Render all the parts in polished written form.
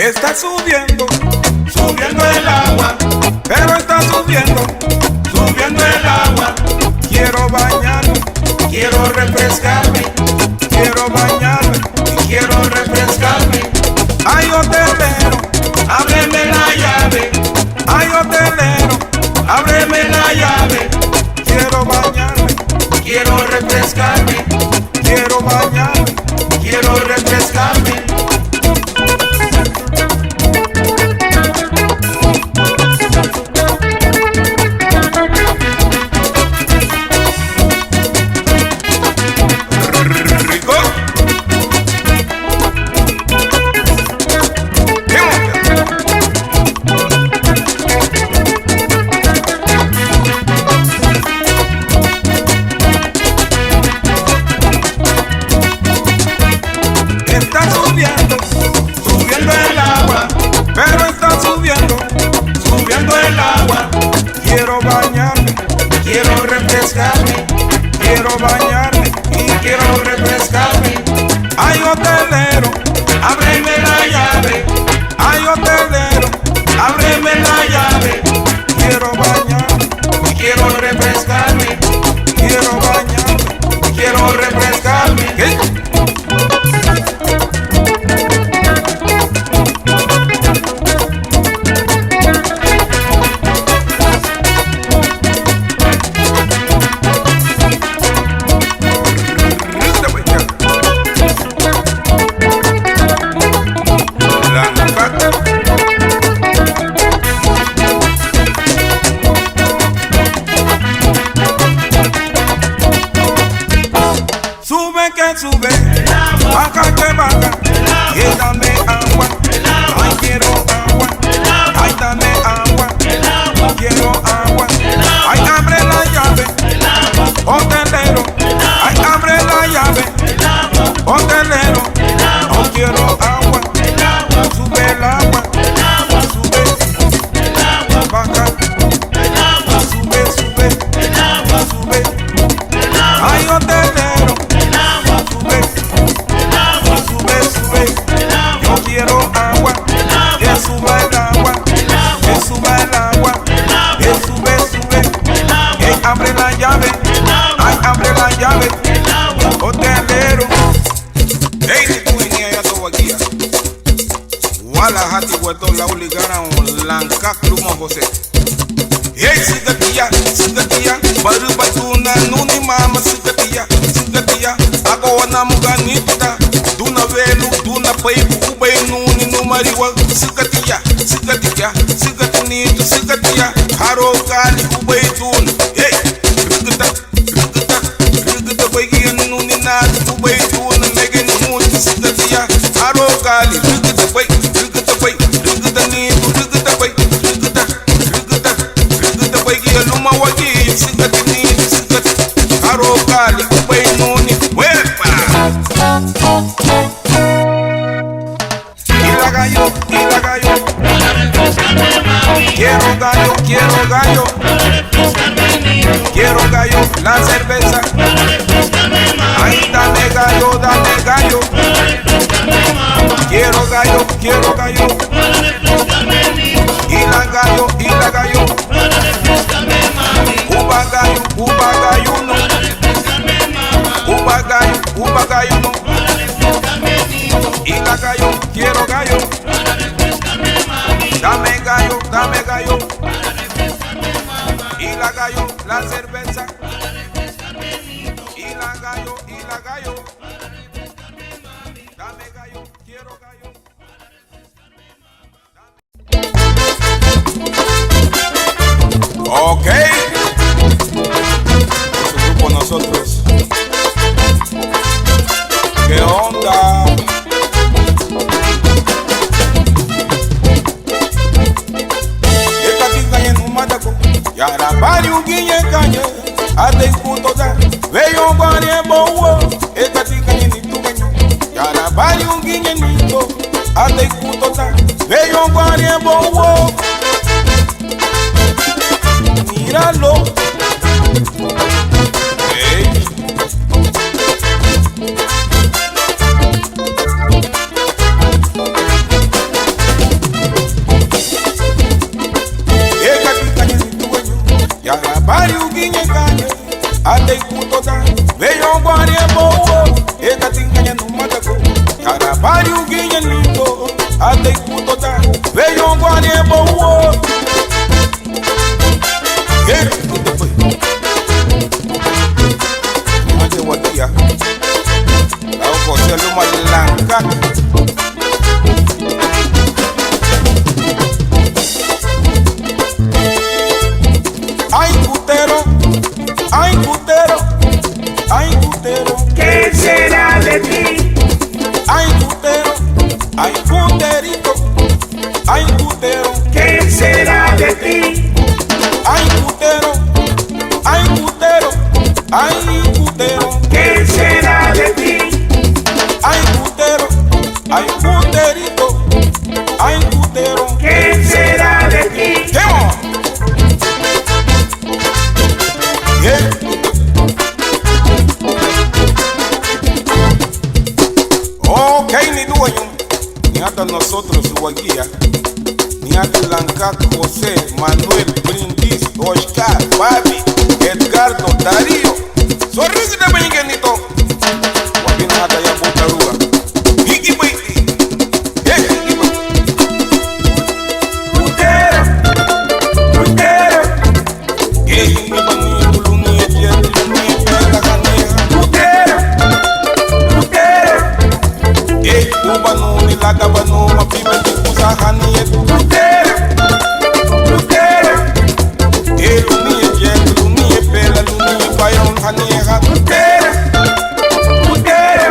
Está subiendo, subiendo el agua, pero está subiendo, subiendo el agua. Quiero bañarme, quiero refrescarme, quiero bañarme y quiero refrescarme. Ay, hotelero, ábreme la llave. Ay, hotelero, ábreme la llave. Quiero bañarme, quiero refrescarme, quiero bañarme, quiero refrescarme. Quiero bañarme y quiero refrescarme. Ay, hotelero, ábreme la llave. Ay, hotelero, ábreme la llave. Quiero bañarme y quiero refrescarme. Quiero bañarme y quiero refrescarme. ¿Qué? Sube, baja que baja, y dame agua, ay quiero agua, ay dame agua, quiero agua, ay abre la llave, hotelero, ay abre la llave, hotelero, no quiero agua, sube el agua, sube, baja, sube, sube, sube, ay hotelero. Quiero agua, que suba el agua, que suba el agua, que sube, sube, que abre la llave, ay, abre la llave, hotelero. Hey, si tú venías ya todo aquí, wala hati hueto la uligana o lanka kluma José. Hey, sigatia, baru batuna nuni mama sigatia, ako wana muganita, duna velu, duna paipu. Nuni numariwa sigatia haro kali ubaitun hey rigata bagi nuni na ubaitun megen mun sigatia haro kali rigata bagi luma wagi sigati haro kali ubainuni wepa. Quiero gallo, quiero gallo, quiero gallo, la cerveza. Ay, dame gallo, dame gallo. Quiero gallo, quiero gallo. Y la gallo, Uba gallo no. Uba gallo no. Y la gallo, quiero gallo. Dame gallo, y la gallo, la cerveza, y la gallo, dame gallo, quiero gallo. Ok, su grupo nosotros. ¿Qué onda? Yara bari uginye kanye ate kuntoza veyo gwanye bowo ekati kanye nitumenyo Yara bari uginye nito ate kuntoza veyo gwanye bowo míralo. Hey. Pariu guinha nito, até kutota, veio um guarani boa. Made wadia, ao conselho malanca. Ay putero, ay putero, ay putero, ¿qué será de ti? ay putero, ay puterito, ay putero, ¿Qué será de ti? ay putero, ay putero, ay putero, ¿Qué será de ti? ay putero, ay puterito, ay putero. ¿Qué será de ti? Come on. Yeah. Ok, ni dueño, ni hasta nosotros su guía, ni hasta Lanca, José, Manuel, Brindis, Oscar, Babi, Edgardo, Darío, Sorriso de Beniguenito, Guapina hasta ya Botaruga, Hiki Baiti, Hiki Baiti, Putero, putero, Hiki Baiti, Luni, Etiel, Luni, Pela, Janeja, putero, putero, Ubanu, ni Lagabanu, Mapibe, Kusa, Haniet, putero, putero, Luni, Etiel, Luni, Pela, Luni, Bayon, Haneja, putero, putero,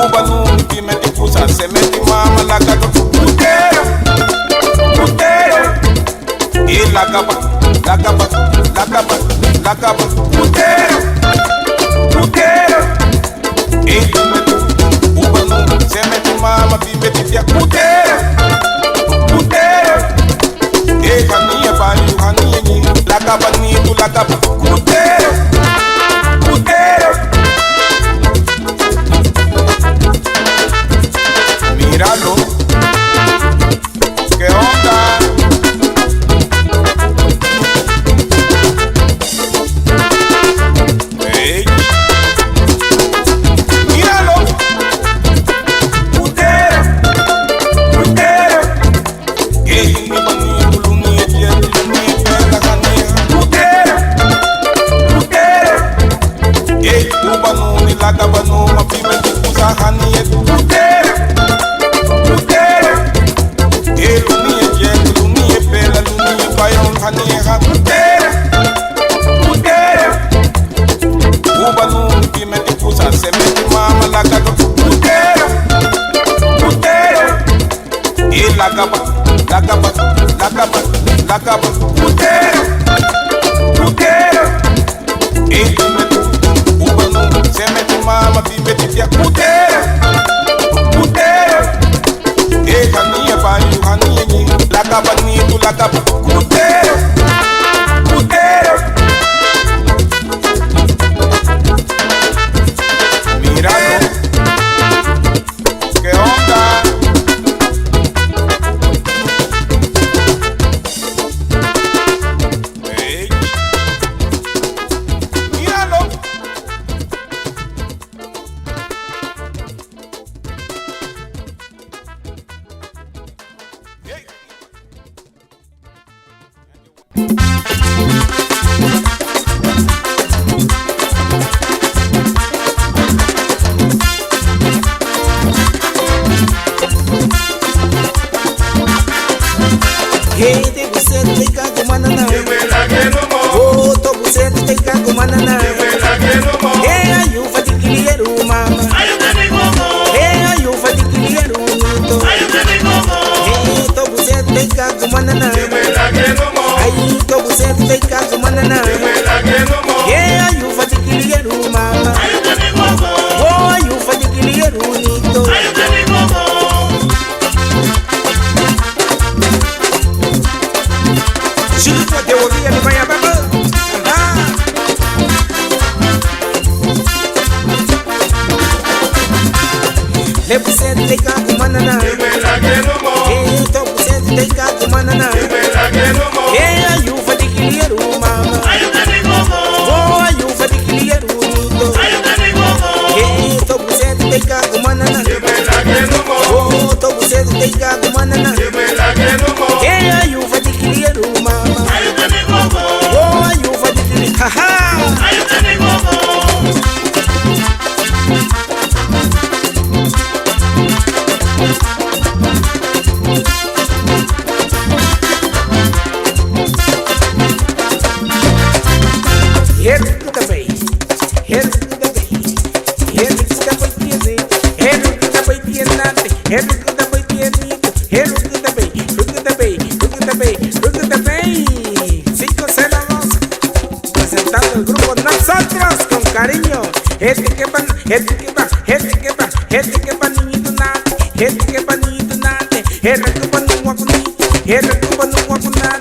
Ubanu, Pime, Kusa, Semeti, Mama, Lagado, putero, putero, Lagaba, Lagaba, Lagaba, Lagaba, putero, putero, Ubanu, Semeti, Mama, Pime, Tia, putero, putero, Hania, Bayu, Hania, Lagaba, Nitu, Lagaba, putero, putero, Míralo, ¿qué onda? Hey. Míralo, putero, putero, putero, putero, Ubanu, ni Lagabanu, Mapibe, Kusa, Haniet, putero, putero, Luni, Etiel, Luni, Pela, Luni, Bayon, Haneja, putero, putero, Ubanu, Pime, Kusa, Semeti, Mama, Lagado, putero, putero, Lagaba, Lagaba, Lagaba, Lagaba, putero, putero, Ubanu, Semeti, Mama, Pime, Tia, putero, putero, Hania, Bayu, Hania, Lagaba, Nitu, Lagaba, putero, putero, Míralo, ¿qué onda? Hey. Míralo. Hey. Hey, te busete te cago manana. Oh, to busete te cago manana. Hey, ayu fatikiliyeru mama. Hey, ayu fatikiliyeru nito. Hey, to busete te cago manana. Ay, to busete te cago manana. Hey, ayu fatikiliyeru mama. Oh, ayu fatikiliyeru nito. Shulu kwa te wodi ya maya baba. Le busete te cago manana. Hey, to busete te cago manana. Hey, ayu fatikiliyeru mama. Oh, ayu fatikiliyeru nito. Hey, to busete te cago manana. Esse que é paninho nada, esse que é paninho nada, era culpa não acudir, era culpa não acudir.